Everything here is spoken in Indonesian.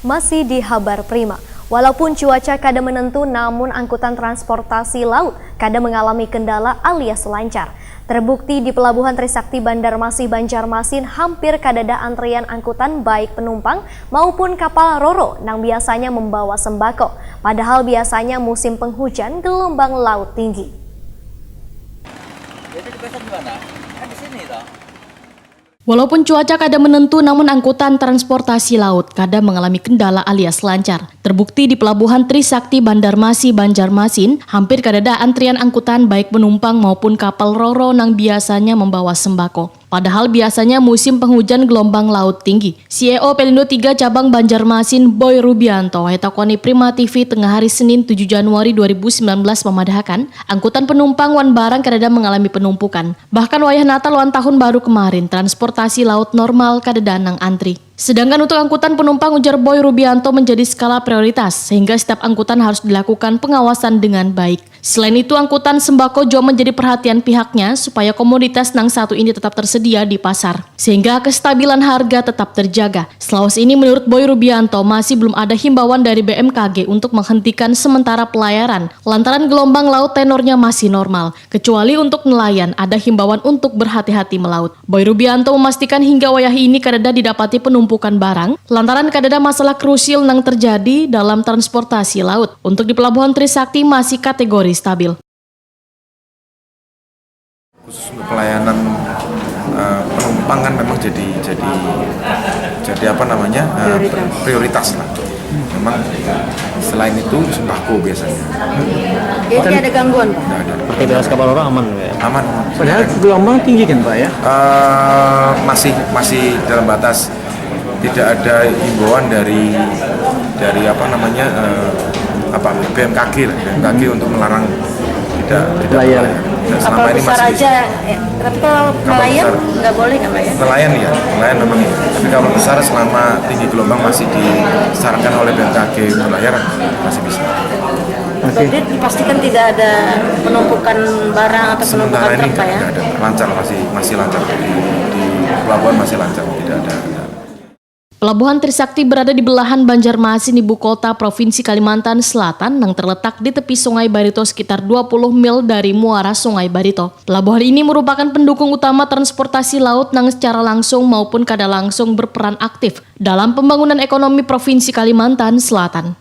Masih di Habar Prima. Walaupun cuaca kadang menentu, namun angkutan transportasi laut kadang mengalami kendala alias lancar. Terbukti di Pelabuhan Trisakti Banjarmasin, Banjarmasin hampir kadada antrian angkutan baik penumpang maupun kapal Roro yang biasanya membawa sembako. Padahal biasanya musim penghujan gelombang laut tinggi. Jadi besok gimana? Kan di sini toh. Walaupun cuaca kadang menentu, namun angkutan transportasi laut kadang mengalami kendala alias lancar. Terbukti di Pelabuhan Trisakti Banjarmasin, Banjarmasin, hampir kadada antrian angkutan baik penumpang maupun kapal Roro yang biasanya membawa sembako. Padahal biasanya musim penghujan gelombang laut tinggi. CEO Pelindo 3 Cabang Banjarmasin Boy Rubianto Hetakoni Prima TV tengah hari Senin 7 Januari 2019 memadahkan angkutan penumpang wan barang kadada mengalami penumpukan. Bahkan wayah Natal wan tahun baru kemarin transportasi laut normal kadada nang antri. Sedangkan untuk angkutan penumpang, ujar Boy Rubianto, menjadi skala prioritas sehingga setiap angkutan harus dilakukan pengawasan dengan baik. Selain itu, angkutan sembako juga menjadi perhatian pihaknya supaya komoditas nang satu ini tetap tersedia di pasar sehingga kestabilan harga tetap terjaga. Selawas ini, menurut Boy Rubianto, masih belum ada himbauan dari BMKG untuk menghentikan sementara pelayaran lantaran gelombang laut tenornya masih normal. Kecuali untuk nelayan, ada himbauan untuk berhati-hati melaut. Boy Rubianto memastikan hingga wayah ini kadada didapati penumpukan barang lantaran kadada masalah krusial yang terjadi dalam transportasi laut. Untuk di Pelabuhan Trisakti masih kategori stabil. Khusus untuk pelayanan penumpang kan memang jadi prioritas lah. Memang selain itu sembako biasanya. Jadi ada gangguan, Pak? Tidak ada. Aktivitas kapal Roro aman ya? Aman. Padahal gelombang tinggi kan Pak ya? Masih dalam batas. Tidak ada himbauan dari BMKG untuk melarang tidak Nelayan. selama ini besar masih aja, tapi kalau nelayan nggak boleh kan Pak ya? nelayan memang iya. Tapi kalau besar selama tinggi gelombang masih disarankan oleh BMKG untuk layar masih bisa. Jadi dipastikan tidak ada penumpukan barang atau penumpukan Sementara ini truk Pak ya? tidak ada, lancar masih lancar di pelabuhan masih lancar, tidak ada. Pelabuhan Trisakti berada di belahan Banjarmasin, ibu kota Provinsi Kalimantan Selatan, yang terletak di tepi Sungai Barito sekitar 20 mil dari muara Sungai Barito. Pelabuhan ini merupakan pendukung utama transportasi laut yang secara langsung maupun kada langsung berperan aktif dalam pembangunan ekonomi Provinsi Kalimantan Selatan.